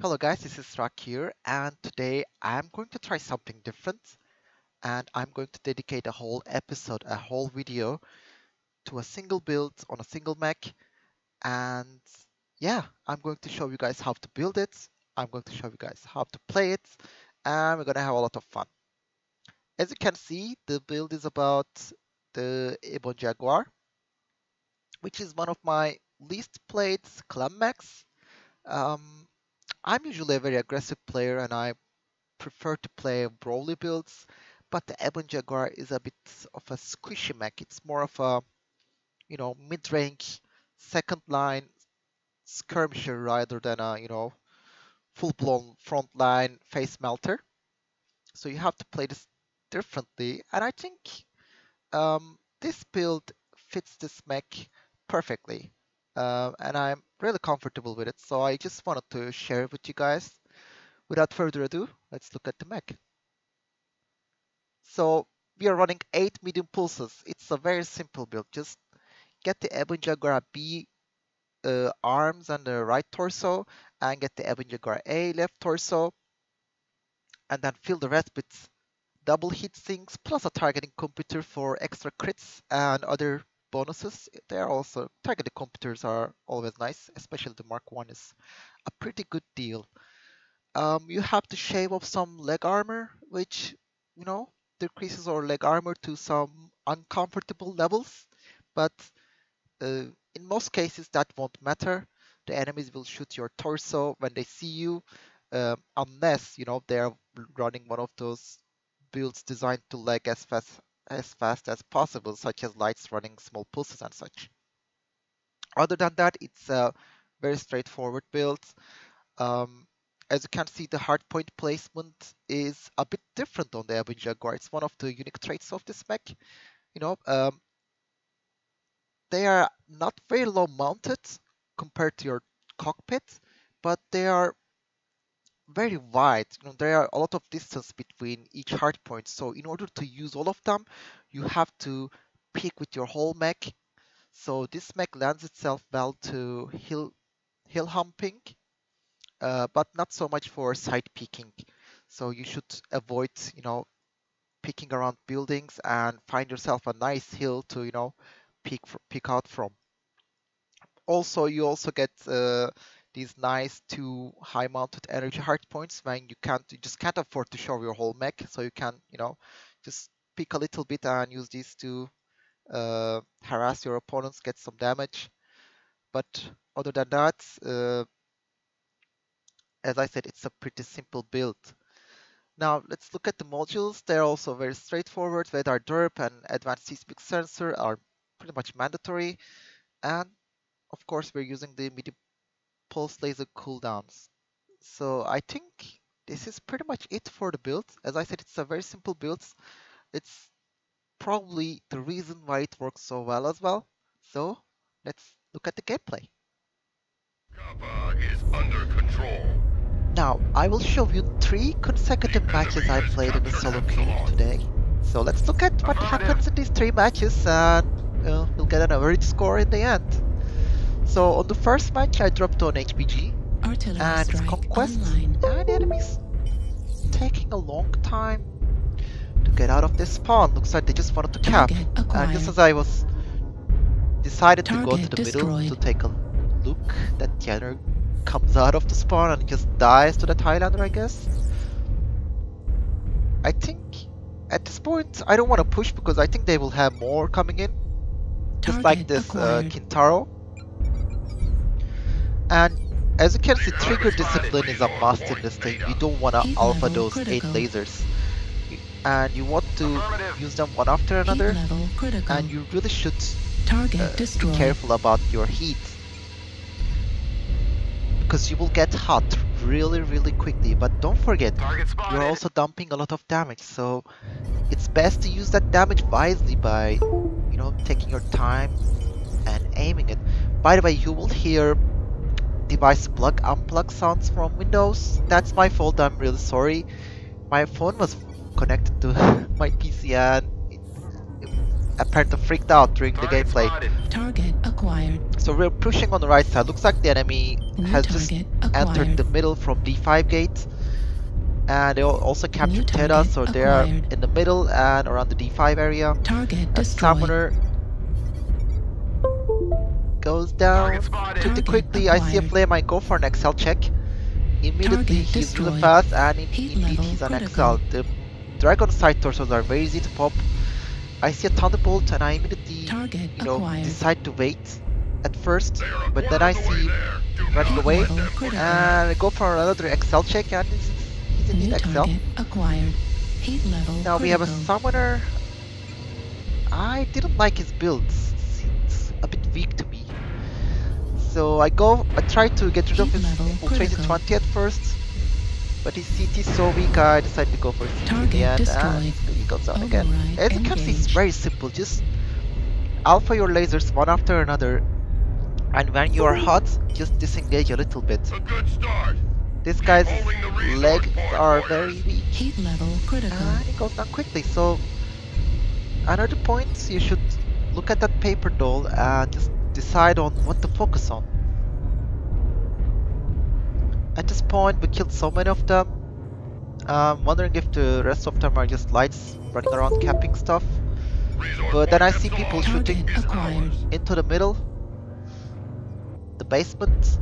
Hello guys, this is Rak here, and today I'm going to try something different, and I'm going to dedicate a whole episode, a whole video to a single build on a single mech, and yeah, I'm going to show you guys how to build it, I'm going to show you guys how to play it, and we're gonna have a lot of fun. As you can see, the build is about the Ebon Jaguar, which is one of my least played clan mechs. Um, I'm usually a very aggressive player, and I prefer to play brawly builds, but the Ebon Jaguar is a bit of a squishy mech. It's more of a, mid-range, second line skirmisher rather than a, full-blown front line face melter. So you have to play this differently, and I think this build fits this mech perfectly. And I'm really comfortable with it, so I just wanted to share it with you guys. Without further ado, let's look at the mech. So we are running 8 medium pulses. It's a very simple build. Just get the Ebon Jaguar B arms and the right torso, and get the Ebon Jaguar A left torso, and then fill the rest with double heat sinks plus a targeting computer for extra crits and other bonuses. They are also targeted computers are always nice, especially the Mark 1 is a pretty good deal. You have to shave off some leg armor, which, decreases our leg armor to some uncomfortable levels. But in most cases, that won't matter. The enemies will shoot your torso when they see you, unless, they're running one of those builds designed to leg as fast as possible, such as lights running small pulses and such. Other than that, it's a very straightforward build. As you can see, the hardpoint placement is a bit different on the Ebon Jaguar. It's one of the unique traits of this mech. They are not very low mounted compared to your cockpit, but they are very wide. There are a lot of distance between each hardpoint. So in order to use all of them, you have to peek with your whole mech. So this mech lends itself well to hill humping. But not so much for side peeking. So you should avoid, peeking around buildings and find yourself a nice hill to, peek out from. Also, you also get these nice two high-mounted energy hard points when you just can't afford to show your whole mech. So you can, just peek a little bit and use these to harass your opponents, get some damage. But other than that, as I said, it's a pretty simple build. Now let's look at the modules. They're also very straightforward. Radar derp and advanced seismic sensor are pretty much mandatory. And of course, we're using the medium pulse laser cooldowns. So I think this is pretty much it for the build. As I said, it's a very simple build. It's probably the reason why it works so well as well. So let's look at the gameplay. Kappa is under control. Now, I will show you 3 consecutive matches I played in the solo queue today. So let's look at what happens in these 3 matches and we'll get an average score in the end. So on the first match I dropped on HPG and it's Conquest and the enemy's taking a long time to get out of this spawn. Looks like they just wanted to cap. And just as I was decided to go to the middle to take a look, that Jenner comes out of the spawn and just dies to the Highlander, I guess. I think at this point I don't want to push because I think they will have more coming in. Just like this Kintaro. And as you can see, trigger discipline is a must in this thing. You don't want to alpha those 8 lasers. And you want to use them one after another. And you really should be careful about your heat. Because you will get hot really quickly, but don't forget, you're also dumping a lot of damage, so it's best to use that damage wisely by, taking your time and aiming it. By the way, you will hear device plug unplug sounds from Windows. That's my fault, I'm really sorry. My phone was connected to my PC and apparently freaked out during the Target gameplay. spotted. Target acquired. So we're pushing on the right side. Looks like the enemy New has just target entered acquired. the middle from D5 gate. And they also captured Theta, target so they are acquired. in the middle and around the D5 area. Target And destroyed. Summoner goes down Target spotted. pretty Target quickly. I see a acquired. flame, I go for an Excel check. Immediately Target he's really destroyed. fast and Heat indeed level he's an critical. Excel. The Dragon side torsos are very easy to pop. I see a Thunderbolt and I immediately Target you know, acquired. decide to wait at first. They are a But quarter then I of the way see there. Do running not away let them critical. and I go for another Excel check and he's indeed New Excel. target acquired. Heat level Now we have a critical. Summoner. I didn't like his builds. It's a bit weak to me. So I try to get rid of Heat his level infiltrated critical. 20 at first. But his CT is so weak, I decided to go for CT in the Target end, destroyed. and he goes down again. Override As you can see, it's engaged. very simple. Just alpha your lasers one after another, and when you are hot, just disengage a little bit. A good start. This Keep guy's holding the resource legs point, are warriors. very weak, Heat level critical. and he goes down quickly. So another point, you should look at that paper doll and just decide on what to focus on. At this point, we killed so many of them. I'm wondering if the rest of them are just lights running around capping stuff. Resource But then I point see people Epsilon shooting Target is acquired. ours. into the middle, the basement,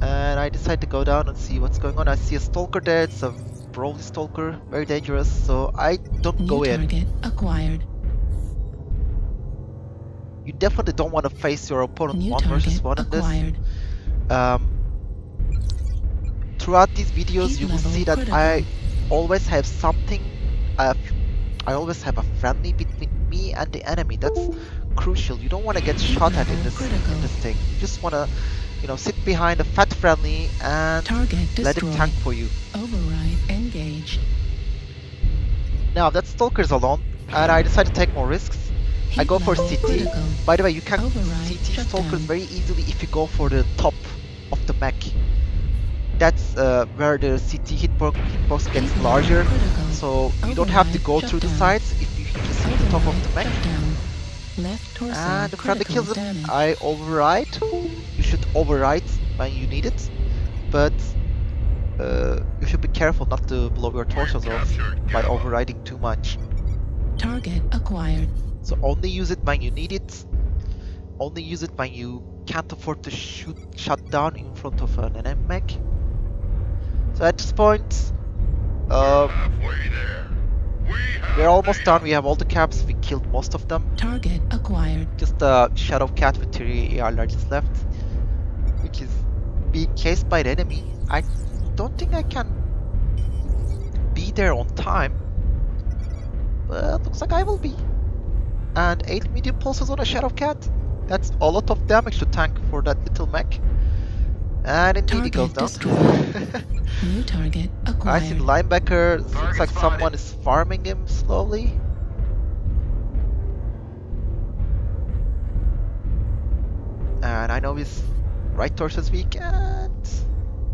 and I decide to go down and see what's going on. I see a stalker there. It's a Broly stalker, very dangerous, so I don't go New in. target acquired. You definitely don't want to face your opponent New one versus target one in this. acquired. Throughout these videos, Heat you will level see that critical. I always have something. I always have a friendly between me and the enemy. That's crucial. You don't want to get Heat shot at level in critical. this thing. You just want to, sit behind a fat friendly and Target let him destroyed. tank for you. Override engaged. Now that stalker's alone, and I decide to take more risks. I Heat go for level CT. critical. By the way, you can Override CT shut stalkers down. very easily if you go for the top of the mech. That's where the CT hitbox gets Heat level larger, critical. so you don't have to Override go shut through the down. sides if you just hit the top of the Override mech. shut down. Left torso And the friendly critical kills him. damage. I override. You should override when you need it, but you should be careful not to blow your torsos off by overriding too much. Target acquired. So only use it when you need it. Only use it when you can't afford to shut down in front of an enemy mech. So at this point, Halfway there. we're almost done. We have all the caps. We killed most of them. Target acquired. Just a Shadow Cat with 3 AR larges left, which is being chased by the enemy. I don't think I can be there on time, but looks like I will be. And 8 medium pulses on a Shadow Cat. That's a lot of damage to tank for that little mech. And indeed he goes Target down. destroyed. New target I see acquired. the linebacker. Looks Target like spotted. someone is farming him slowly. And I know his right torso is weak, and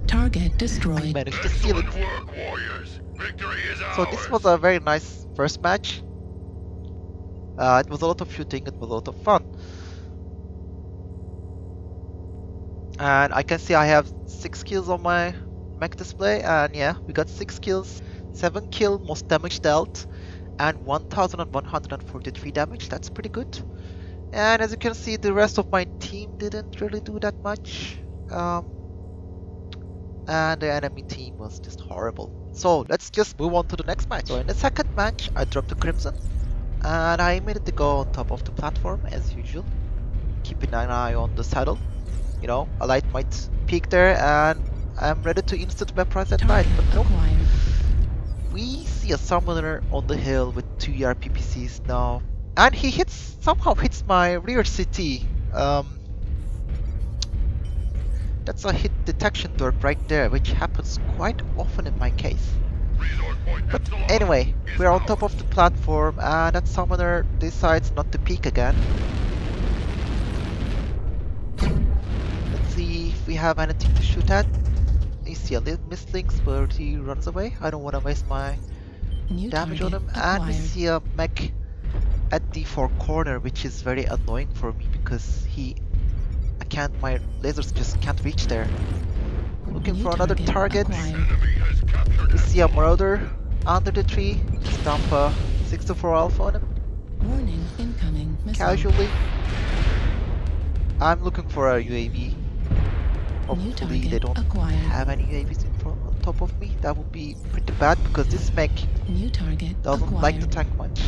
Target I destroyed. managed to steal it. Excellent work, warriors. Victory is So ours. this was a very nice first match. It was a lot of shooting, it was a lot of fun. And I can see I have 6 kills on my mech display, and yeah, we got 6 kills, 7 kill, most damage dealt, and 1143 damage. That's pretty good. And as you can see, the rest of my team didn't really do that much. And the enemy team was just horrible. So let's just move on to the next match. So in the second match, I dropped the Crimson, and I immediately go on top of the platform as usual, keeping an eye on the saddle. You know, a light might peek there, and I'm ready to instant weaponize that light, Target but nope. acquired. We see a summoner on the hill with 2 RPPCs now, and he somehow hits my rear CT. That's a hit detection derp right there, which happens quite often in my case. Resource point But Epsilon anyway, is we're on ours. top of the platform, and that summoner decides not to peek again. Let's see if we have anything to shoot at. I see a little mislinks, but he runs away. I don't want to waste my New damage on target him. And we acquired. see a mech at D4 corner, which is very annoying for me because my lasers just can't reach there. Looking New for another target. acquired. Enemy has captured We Alpha. see a marauder under the tree. Just dump a 6-4 alpha on him Warning, incoming missile. casually. I'm looking for a UAV. New Hopefully they target don't acquired. have any UAVs in front on top of me. That would be pretty bad because this mech New target doesn't acquired. like the tank much.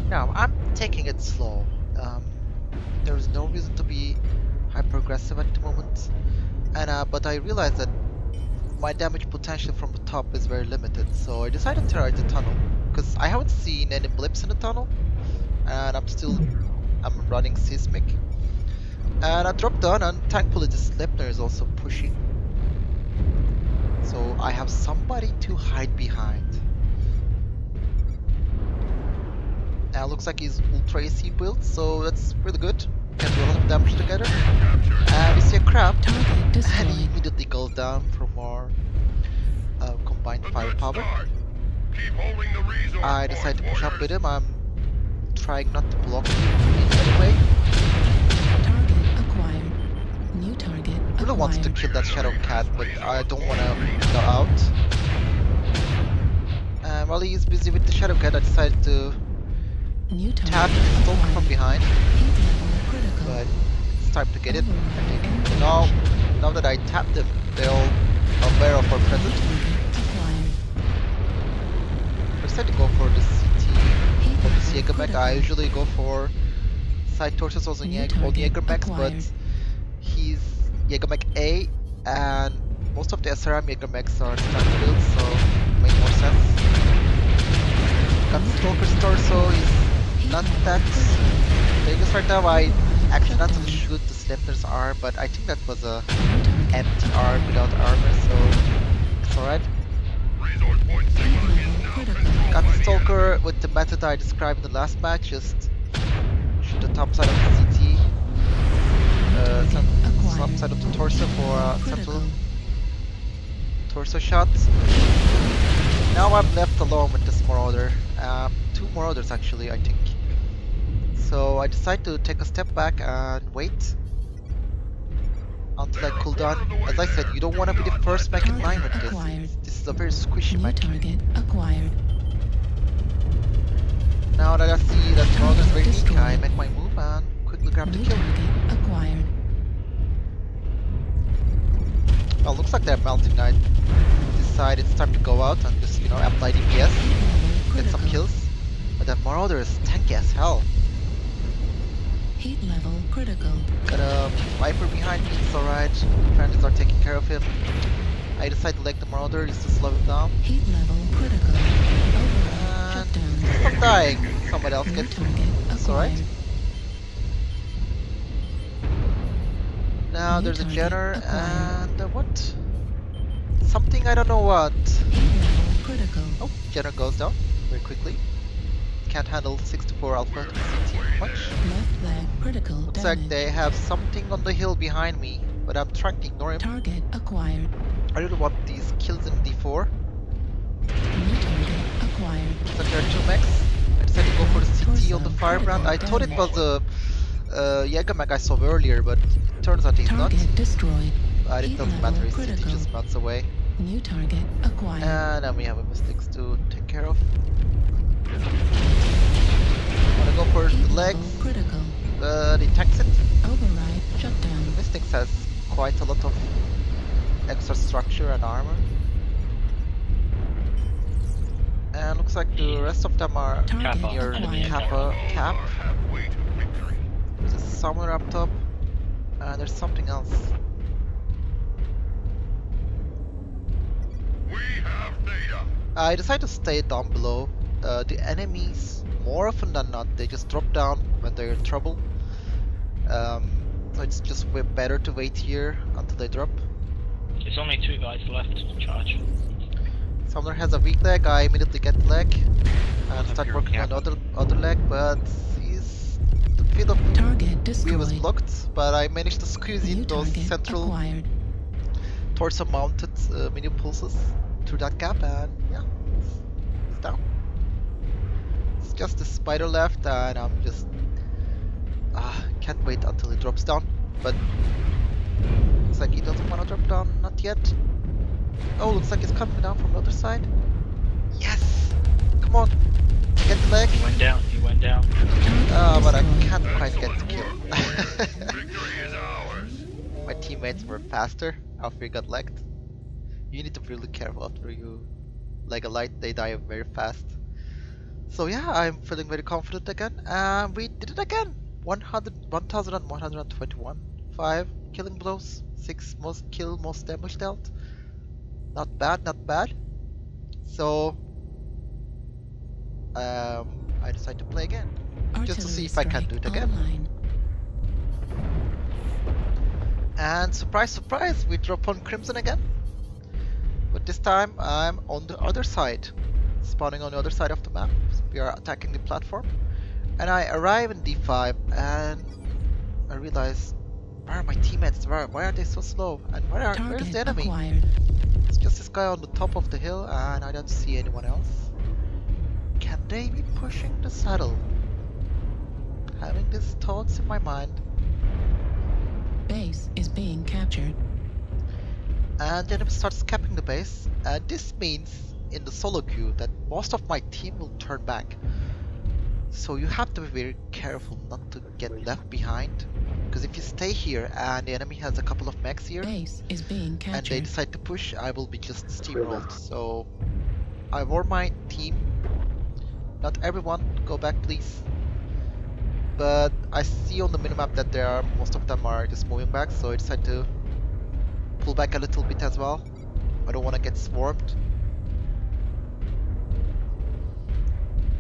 Now I'm taking it slow. There is no reason to be hyper aggressive at the moment, and but I realize that my damage potential from the top is very limited, so I decided to try the tunnel because I haven't seen any blips in the tunnel, and I'm running seismic, and I dropped down, and thankfully the Sleipnir is also pushing, so I have somebody to hide behind. Now looks like he's ultra AC built, so that's really good. Can do a lot of damage together. And we see a crab, Target and he destroyed. immediately goes down for more combined A good firepower. start. Keep holding the resource I decide to point, push up with warriors. him. I'm trying not to block him in any way. Target acquired. New target I really wanted to acquired. kill that shadow cat, but I don't want to go out. And while he's busy with the shadow cat, I decided to New tap target the stalker acquired. from behind. Heat level critical. But it's time to get it. I Override think now that I tapped them, they're all aware of our New presence. target acquired. I decided to go for the CT Heat or the level Jaeger mech. I critical. usually go for side torsos on New Jaeger target mechs, but acquired. he's Jaeger mech A, and most of the SRM Jaeger mechs are standard builds, so it makes more sense. Got the Stalker's torso, he's not that dangerous right now. I accidentally shoot the Sleipnir's arm, but I think that was a empty arm without armor, so it's alright. Resource point signal is now Critical. Got the Stalker with the method I described in the last match, just shoot the top side of the CT, top side of the torso for a central Critical. torso shot. Now I'm left alone with this Marauder. Two Marauders actually, I think. So I decide to take a step back and wait until I cool down. As I said, you don't want to be the first mech in line with this. Acquired. This is a very squishy New mech. target acquired. Now that I see that Marauder is very weak, Destroyed. I make my move and quickly grab the New kill. target acquired. Well, looks like they're melting. I decide it's time to go out and just, apply DPS, get some Critical. kills. But that Marauder is tanky as hell. Heat level critical. Got a Viper behind me, it's alright. Friendlies are taking care of him. I decide to leg the Marauder just to slow him down. Heat level critical. Override. And Shut down. I'm dying. Somebody else New gets him. target It's alright. acquired. Now New there's a target Jenner acquired. and what? Something I don't know what. Heat level critical. Oh, Jenner goes down very quickly. Can't handle 6-4 alpha to CT much. Left leg critical Looks damage. like they have something on the hill behind me, but I'm trying to ignore him. Target acquired. I really want these kills in D4. New target acquired. So there are two mechs. I decided to go for the CT on the Torso, firebrand. I critical thought it was a Jaeger mech I saw earlier, but it turns out he's not. Target destroyed. But it Heat doesn't level matter, his CT critical. just melts away. New target acquired. And then we have a Mystics to take care of. Wanna go for Heat the level legs, critical. but he tanks it. Override shut down. Mystics has quite a lot of extra structure and armor. And looks like the rest of them are Target near the acquired. Kappa cap. are halfway to victory. There's a summoner up top. And there's something else. We have data. I decided to stay down below. The enemies, more often than not, they just drop down when they're in trouble. So it's just way better to wait here until they drop. There's only two guys left to charge. Summoner has a weak leg, I immediately get the leg and start pure working on cap. the other leg, but the field of Target view was destroyed. blocked, but I managed to squeeze New in those target central acquired. torso mounted mini pulses through that gap, and yeah, it's down. It's just the spider left, and I'm just can't wait until it drops down. But looks like he doesn't want to drop down, not yet. Oh, looks like it's coming down from the other side. Yes! Come on, get the leg. He went down. He went down. But I can't quite get the kill. Victory is ours. My teammates were faster after he got legged. You need to be really careful after you leg a light, they die very fast. So yeah, I'm feeling very confident again, and we did it again. 1,121, 5 killing blows, 6 most kill, most damage dealt. Not bad, not bad. So I decided to play again, just to see if I can do it again. Online. And surprise, surprise, we drop on Crimson again. But this time I'm on the other side, spawning on the other side of the map. We are attacking the platform, and I arrive in D5, and I realize, where are my teammates? Why are they so slow? And where's Target the enemy? acquired. It's just this guy on the top of the hill, and I don't see anyone else. Can they be pushing the saddle? Having these thoughts in my mind. Base is being captured. And the enemy starts capping the base, and this means in the solo queue that most of my team will turn back. So you have to be very careful not to get left behind, because if you stay here and the enemy has a couple of mechs here Base is being and they captured. decide to push, I will be just steamrolled. So I warn my team, not everyone, go back please. But I see on the minimap that most of them are just moving back, so I decide to pull back a little bit as well. I don't want to get swarmed.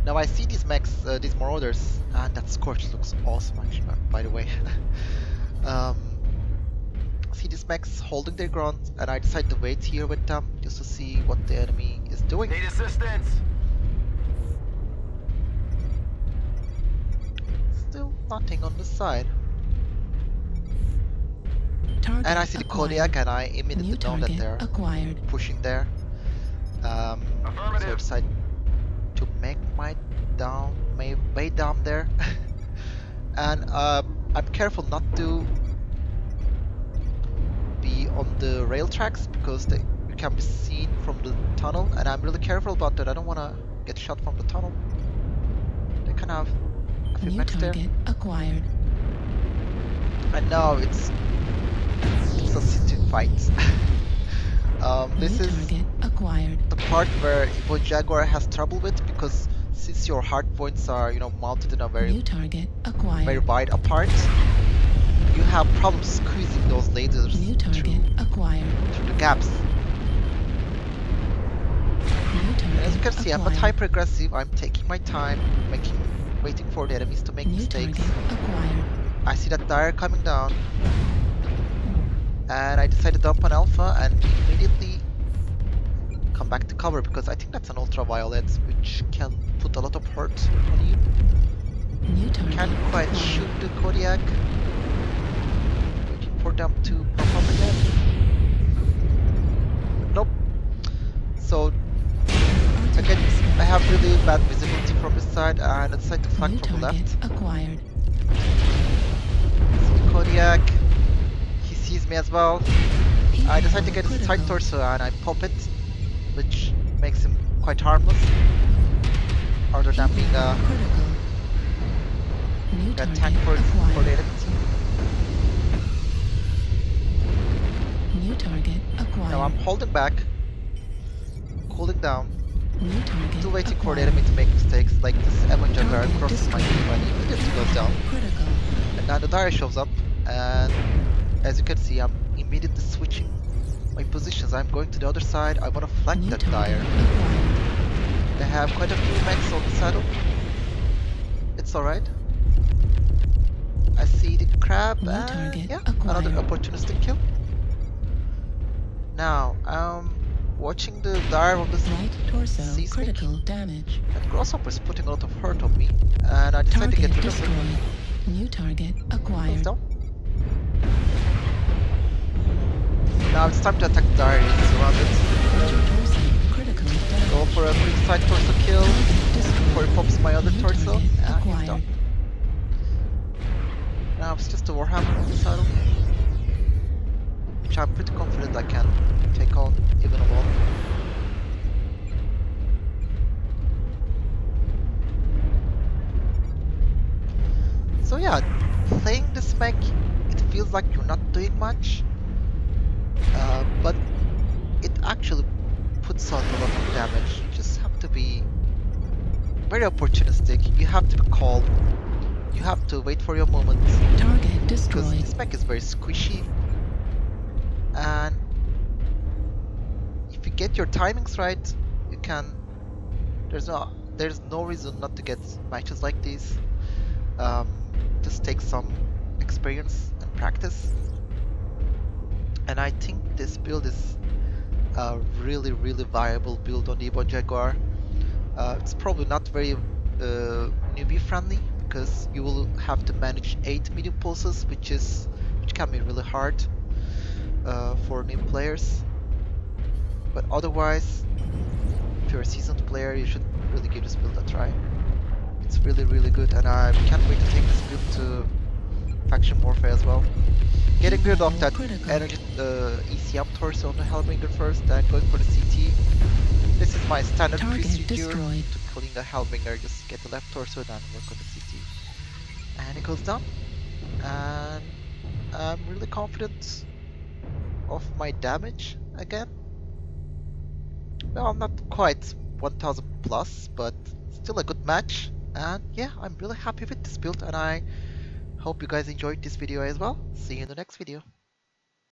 Now I see these mechs, these marauders, and that Scorch looks awesome actually, by the way. See these mechs holding their ground, and I decide to wait here with them just to see what the enemy is doing. Need assistance. Still nothing on the side. Target And I see the acquired. Kodiak, and I New immediately know that target they're acquired. pushing there. So I Affirmative. decide to make my way down there. And I'm careful not to be on the rail tracks because you can be seen from the tunnel, and I'm really careful about that. I don't want to get shot from the tunnel. They can have a few New mechs there. target acquired. And now it's a city fight. This New is target acquired. the part where Ebon Jaguar has trouble with, because since your hard points are, mounted in a New very target acquired. wide apart, you have problems squeezing those lasers New target acquired. through the gaps. New target And as you can see, I'm not acquired. hyper aggressive. I'm taking my time, waiting for the enemies to make New mistakes. target acquired. I see that dire coming down, and I decide to dump an alpha and immediately come back to cover, because I think that's an ultraviolet, which can put a lot of hurt on you. New target Can't quite acquired. shoot the Kodiak. Waiting for them to pop up again. Nope. So again, I have really bad visibility from this side, and I decide to flank New from the target left. acquired. See the Kodiak. He sees me as well. I decide to get his side Critical. torso and I pop it, which makes him quite harmless, other than being a Critical. New tank target for the acquired. enemy team. New target acquired. Now I'm holding back, cooling down, New target still waiting for the acquired. enemy to make mistakes, like this Ebon Jaguar Target crosses my destroyed. team and immediately goes down. Critical. And now the Dire shows up, and as you can see, I'm immediately switching my positions. I'm going to the other side. I want to flank New that target Dire. acquired. They have quite a few mechs on the saddle. It's alright. I see the crab, New and target yeah, another acquired. opportunistic kill. Now, I'm watching the Dire on this Right torso seismic, critical damage. and Grasshopper is putting a lot of hurt on me, and I decide to Target get rid of destroyed. him. New target Goes acquired. down. Now it's time to attack the Dire. He's surrounded. Right torso critical Go damage. for a quick side torso kill. Target destroyed. before he pops my other New torso. target And he's done. acquired. Now it's just a Warhammer on the saddle, which I'm pretty confident I can take on even alone. So yeah, playing this mech, it feels like you're not doing much, but it actually puts out a lot of damage. You just have to be very opportunistic, you have to be calm, you have to wait for your moment, Target because destroyed. this mech is very squishy, and if you get your timings right, you can, there's no reason not to get matches like these. Just take some experience and practice. And I think this build is a really viable build on the Ebon Jaguar. It's probably not very newbie friendly because you will have to manage 8 medium pulses, which can be really hard for new players. But otherwise, if you're a seasoned player, you should really give this build a try. It's really good, and I can't wait to take this build to faction warfare as well. Getting rid of that Critical. energy ECM torso on the Hellbringer first, then going for the CT. This is my standard Target procedure destroyed. to killing the Hellbringer. Just get the left torso, then work on the CT. And it goes down. And I'm really confident of my damage again. Well, not quite 1000 plus, but still a good match. And yeah, I'm really happy with this build, and I hope you guys enjoyed this video as well. See you in the next video.